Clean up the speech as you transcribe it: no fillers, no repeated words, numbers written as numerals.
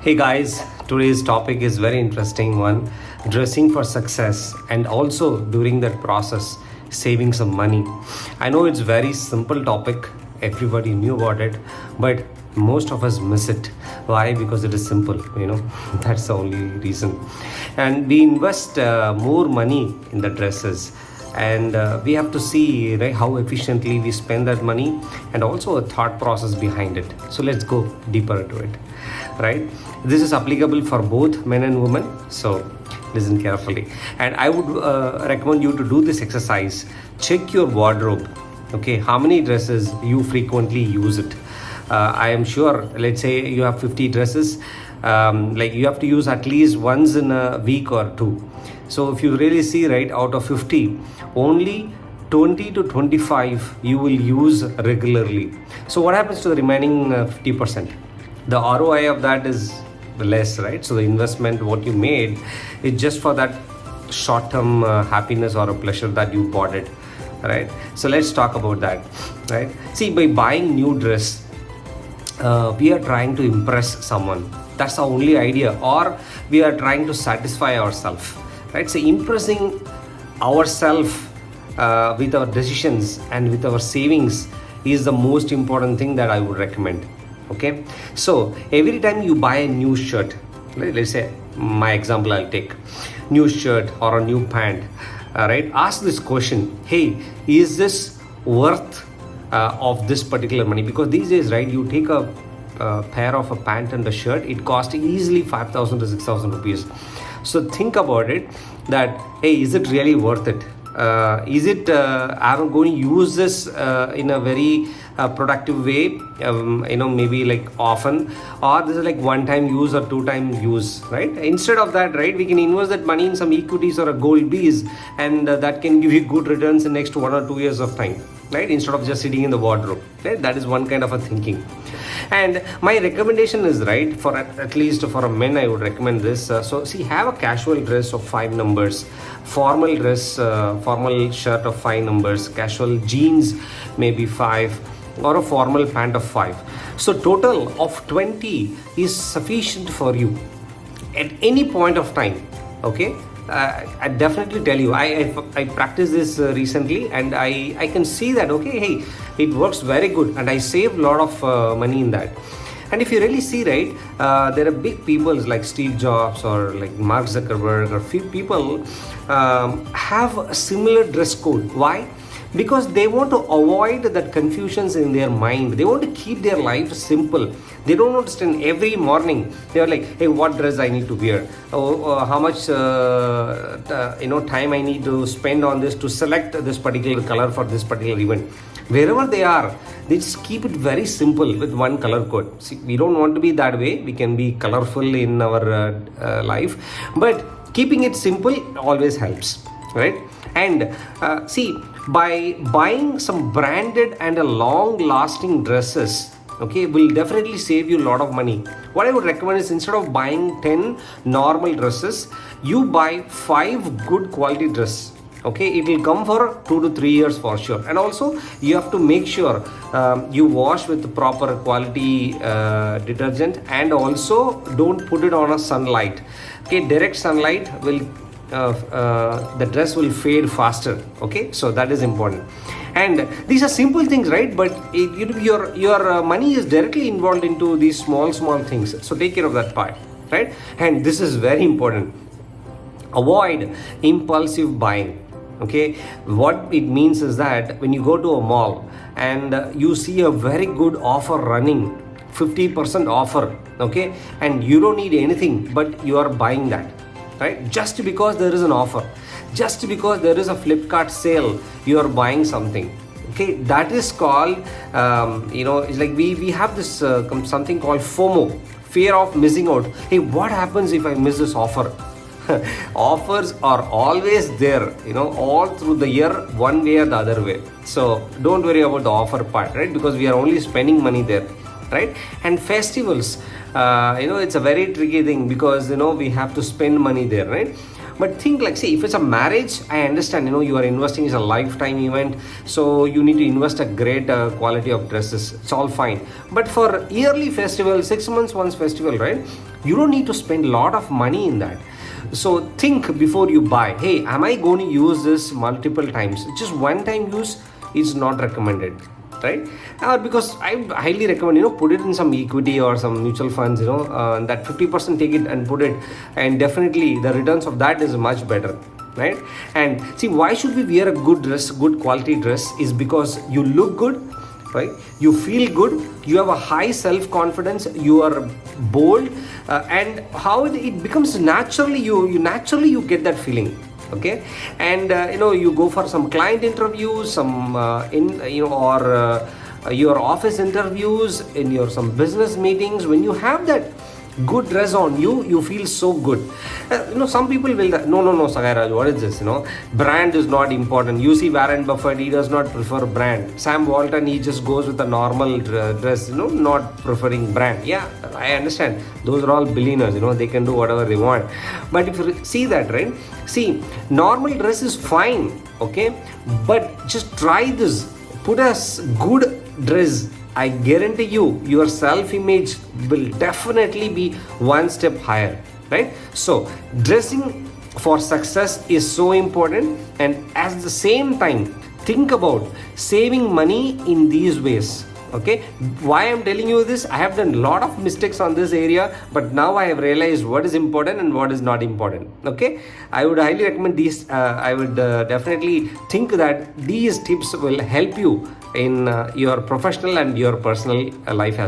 Hey guys, today's topic is very interesting one. Dressing for success and also during that process saving some money. I know it's very simple topic. Everybody knew about it, but most of us miss it. Why? Because it is simple. That's the only reason. And we invest more money in the dresses, and we have to see, right, how efficiently we spend that money and also a thought process behind it. So let's go deeper into it, right? This is applicable for both men and women, so listen carefully. And I would recommend you to do this exercise. Check your wardrobe. Okay, how many dresses you frequently use it? I am sure, let's say you have 50 dresses, like you have to use at least once in a week or two. So if you really see, right, out of 50, only 20 to 25 you will use regularly. So what happens to the remaining 50%? The ROI of that is less, right? So the investment what you made is just for that short-term happiness or a pleasure that you bought it, right? So let's talk about that, right? See, by buying new dress, we are trying to impress someone. That's the only idea. Or we are trying to satisfy ourselves, right? So impressing ourselves with our decisions and with our savings is the most important thing that I would recommend. Okay, so every time you buy a new shirt, let's say my example I'll take, new shirt or a new pant, right? Ask this question: hey, is this worth of this particular money? Because these days, right, you take a pair of a pant and a shirt, it costs easily 5,000 to 6,000 rupees. So think about it, that hey, is it really worth it? Is it I'm going to use this in a very productive way, maybe like often, or this is like one time use or two time use, right? Instead of that, right, we can invest that money in some equities or a gold bees, and that can give you good returns in next 1 or 2 years of time, right? Instead of just sitting in the wardrobe, right? That is one kind of a thinking. And my recommendation is, right, for at least for a men, I would recommend this. So see, have a casual dress of 5 numbers, formal dress, formal shirt of 5 numbers, casual jeans maybe 5, or a formal pant of 5. So total of 20 is sufficient for you at any point of time. Okay, I definitely tell you, I practiced this recently, and I can see that, okay, hey, it works very good, and I save a lot of money in that. And if you really see, right, there are big people like Steve Jobs or like Mark Zuckerberg, or few people have a similar dress code. Why? Because they want to avoid that confusions in their mind. They want to keep their life simple. They don't understand every morning. They are like, hey, what dress I need to wear? How much time I need to spend on this to select this particular color for this particular event. Wherever they are, they just keep it very simple with one color code. See, we don't want to be that way. We can be colorful in our life, but keeping it simple always helps, right? And see, by buying some branded and a long-lasting dresses, okay, will definitely save you a lot of money. What I would recommend is, instead of buying 10 normal dresses, you buy 5 good quality dresses. Okay, it will come for 2 to 3 years for sure. And also you have to make sure you wash with the proper quality detergent, and also don't put it on a sunlight. Okay, direct sunlight will the dress will fade faster. Okay, so that is important. And these are simple things, right? But your money is directly involved into these small things. So take care of that part, right? And this is very important. Avoid impulsive buying. Okay, what it means is that when you go to a mall and you see a very good offer running, 50% offer, okay, and you don't need anything, but you are buying that, right? Just because there is an offer, just because there is a Flipkart sale, you are buying something. Okay, that is called it's like we have this something called FOMO, fear of missing out. Hey, what happens if I miss this offer? Offers are always there, all through the year, one way or the other way. So don't worry about the offer part, right? Because we are only spending money there, right? And festivals, it's a very tricky thing, because we have to spend money there, right? But think like, see, if it's a marriage, I understand, you are investing is a lifetime event, so you need to invest a great quality of dresses. It's all fine. But for yearly festival, 6 months once festival, right? You don't need to spend a lot of money in that. So think before you buy. Hey, am I going to use this multiple times? Just one time use is not recommended, right? Because I highly recommend, put it in some equity or some mutual funds, that 50% take it and put it, and definitely the returns of that is much better, right? And see, why should we wear a good dress, good quality dress? Is because you look good, right? You feel good, you have a high self-confidence, you are bold, and how it becomes naturally, you get that feeling. Okay, and you go for some client interviews, some or your office interviews, in your some business meetings. When you have that good dress on, you feel so good. Some people will, no, Sagayaraj, what is this? Brand is not important. You see Warren Buffett, he does not prefer brand. Sam Walton, he just goes with a normal dress, not preferring brand. Yeah, I understand. Those are all billionaires, they can do whatever they want. But if you see that, right? See, normal dress is fine, okay? But just try this. Put a good dress. I guarantee you, your self-image will definitely be one step higher, right? So, dressing for success is so important, and at the same time, think about saving money in these ways. Okay, why I'm telling you this? I have done a lot of mistakes on this area, but now I have realized what is important and what is not important. Okay, I would highly recommend these. I would definitely think that these tips will help you in your professional and your personal life as